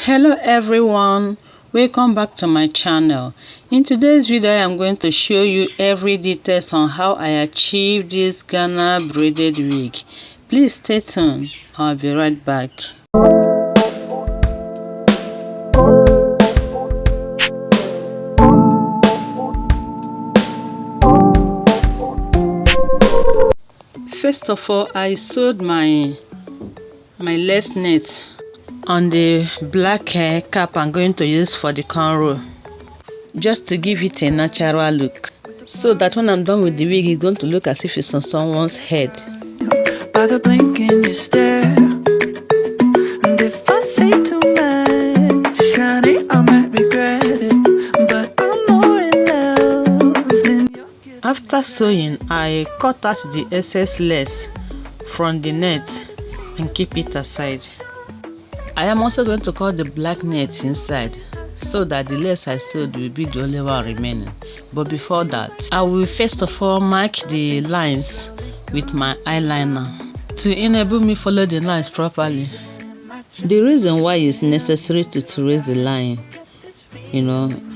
Hello everyone, welcome back to my channel. In today's video I am going to show you every details on how I achieved this Ghana braided wig. Please stay tuned, I'll be right back. First of all, I sewed my lace net on the black hair cap I'm going to use for the cornrow, just to give it a natural look, so that when I'm done with the wig it's going to look as if it's on someone's head. By the blink in your stare, and if I say too much, honey, I might regret it, but I'm more in love than you. After sewing, I cut out the excess lace from the net and keep it aside. I am also going to cut the black net inside so that the lace I sewed will be the only one remaining. But before that, I will first of all mark the lines with my eyeliner to enable me follow the lines properly. The reason why it's necessary to trace the line,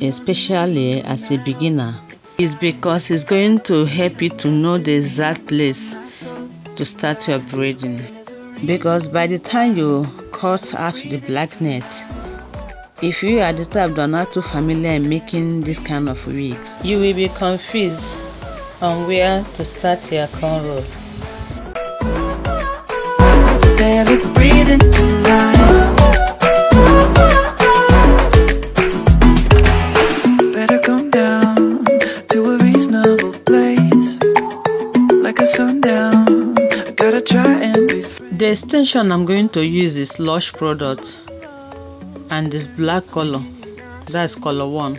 especially as a beginner, is because it's going to help you to know the exact place to start your braiding. Because by the time you cut out the black net, if you are the type that are not too familiar in making this kind of wigs, you will be confused on where to start your cornrow. Better come down to a reasonable place, like a sundown. I gotta try and be. The extension I'm going to use is Lush product and this black color, that's color 1.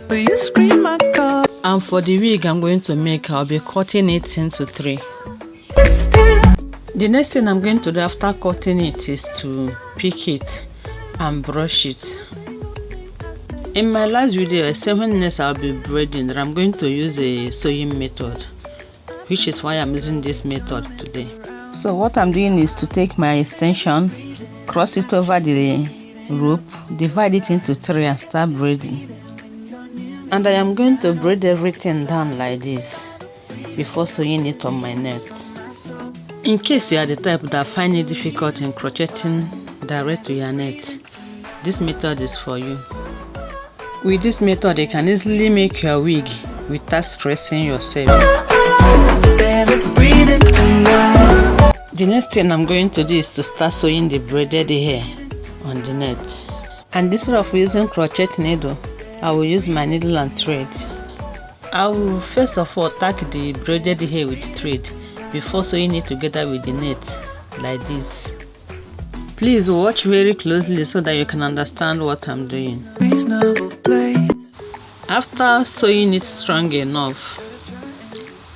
And for the wig I'm going to make, I'll be cutting it into 3. The next thing I'm going to do after cutting it is to pick it and brush it. In my last video I said when next I'll be braiding that I'm going to use a sewing method, which is why I'm using this method today. So what I'm doing is to take my extension, cross it over the rope, divide it into 3 and start braiding. And I am going to braid everything down like this before sewing it on my net. In case you are the type that find it difficult in crocheting direct to your net, this method is for you. With this method you can easily make your wig without stressing yourself. The next thing I'm going to do is to start sewing the braided hair on the net. And instead of using crochet needle, I will use my needle and thread. I will first of all tack the braided hair with thread before sewing it together with the net, like this. Please watch very closely so that you can understand what I'm doing. After sewing it strong enough,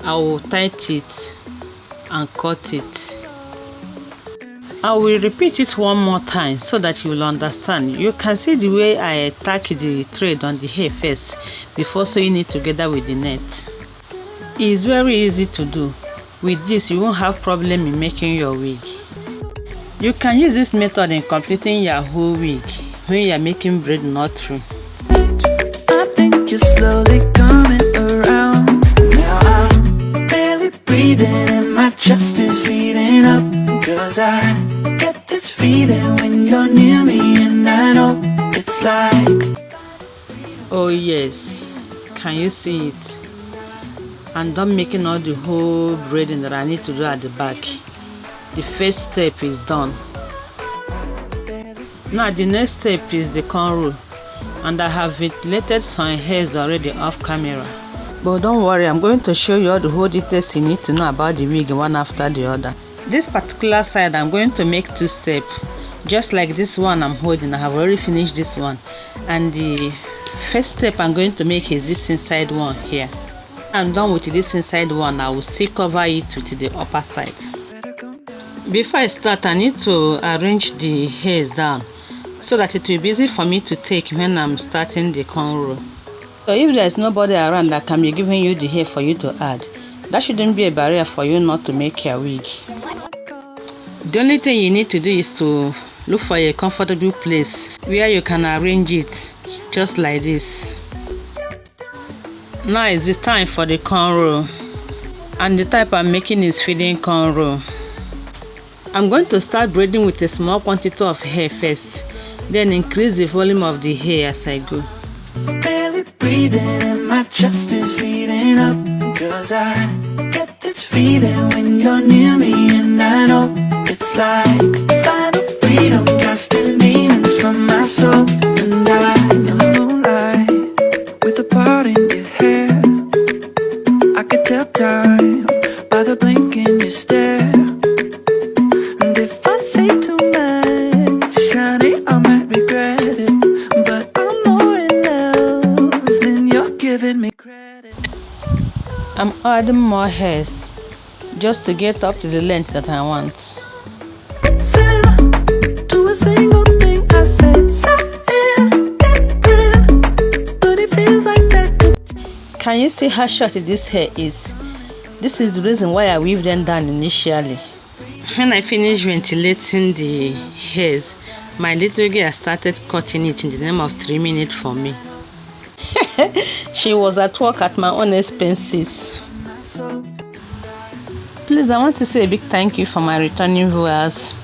I will tight it and cut it. I will repeat it one more time so that you will understand. You can see the way I tack the thread on the hair first before sewing it together with the net. It's very easy to do. With this you won't have problem in making your wig. You can use this method in completing your whole wig when you are making braid knot through. I think you're slowly coming around. Now I'm barely breathing and my chest is heating up, 'cause I get this feeling when you're near me, and I know it's like, oh yes, can you see it? I'm done making all the whole braiding that I need to do at the back. The first step is done. Now the next step is the cornrow, and I have ventilated some hairs already off camera. But don't worry, I'm going to show you all the whole details you need to know about the wig one after the other. This particular side I'm going to make 2 steps, just like this one I'm holding. I have already finished this one, and the first step I'm going to make is this inside one here. I'm done with this inside one, I will still cover it with the upper side. Before I start, I need to arrange the hairs down so that it will be easy for me to take when I'm starting the cornrow. So if there's nobody around that can be giving you the hair for you to add, that shouldn't be a barrier for you not to make your wig. The only thing you need to do is to Look for a comfortable place where you can arrange it just like this. Now is the time for the cornrow, and the type I'm making is feeding cornrow. I'm going to start braiding with a small quantity of hair first, then increase the volume of the hair as I go. Barely breathing and my chest is heating up, 'cause I get this feeling when you're near me, and I know it's like final freedom, casting demons from my soul. And I in the moonlight with the part in your hair, I could tell time by the blink in your stare. And if I say too much, honey, I might regret it, but I'm more in love than you're giving me credit. I'm adding more hairs just to get up to the length that I want. Do a single thing I said, but it feels like that. Can you see how short this hair is? This is the reason why I weave them down initially. When I finished ventilating the hairs, my little girl started cutting it in the name of 3 minutes for me. She was at work at my own expenses. Please, I want to say a big thank you for my returning viewers.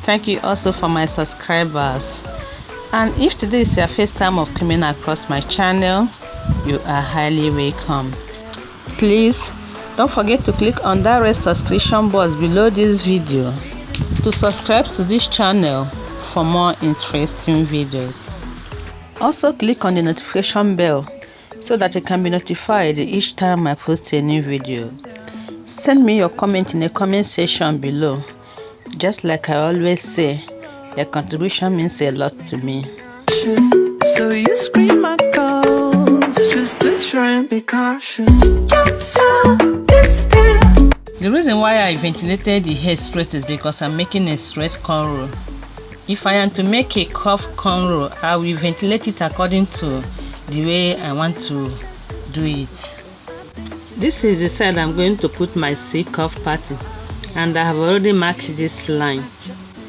Thank you also for my subscribers. And if today is your first time of coming across my channel, you are highly welcome. Please don't forget to click on that red subscription box below this video to subscribe to this channel for more interesting videos. Also click on the notification bell so that you can be notified each time I post a new video. Send me your comment in the comment section below. Just like I always say, your contribution means a lot to me. So you scream my calls just to try and be cautious. The reason why I ventilated the hair straight is because I'm making a straight cornrow. If I am to make a curve cornrow, I will ventilate it according to the way I want to do it. This is the side I'm going to put my C curve pattern, and I have already marked this line.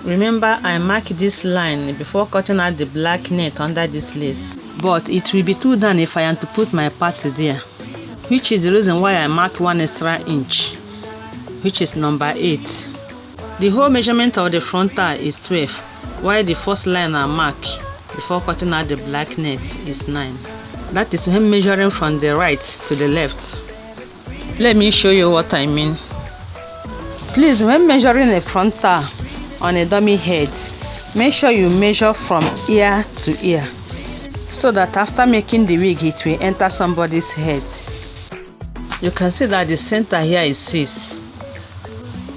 Remember, I marked this line before cutting out the black net under this lace, but it will be too down if I am to put my pattern there, which is the reason why I marked 1 extra inch, which is number 8. The whole measurement of the frontal is 12, while the first line I mark before cutting out the black net is 9. That is when measuring from the right to the left. Let me show you what I mean. Please, when measuring a frontal on a dummy head, make sure you measure from ear to ear, so that after making the wig it will enter somebody's head. You can see that the center here is 6.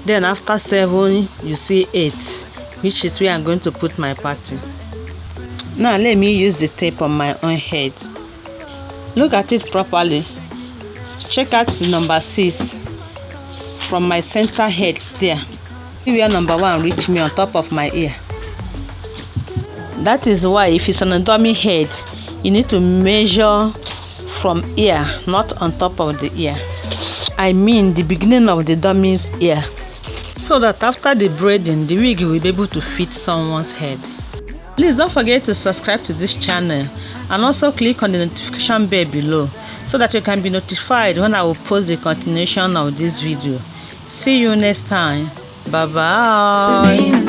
Then after 7 you see 8, which is where I'm going to put my pattern. Now let me use the tape on my own head. Look at it properly. Check out the number 6 from my center head there. See where number 1 reached me on top of my ear. That is why if it's on a dummy head, you need to measure from ear, not on top of the ear. I mean the beginning of the dummy's ear, so that after the braiding, the wig will be able to fit someone's head. Please don't forget to subscribe to this channel and also click on the notification bell below so that you can be notified when I will post the continuation of this video. See you next time. Bye bye.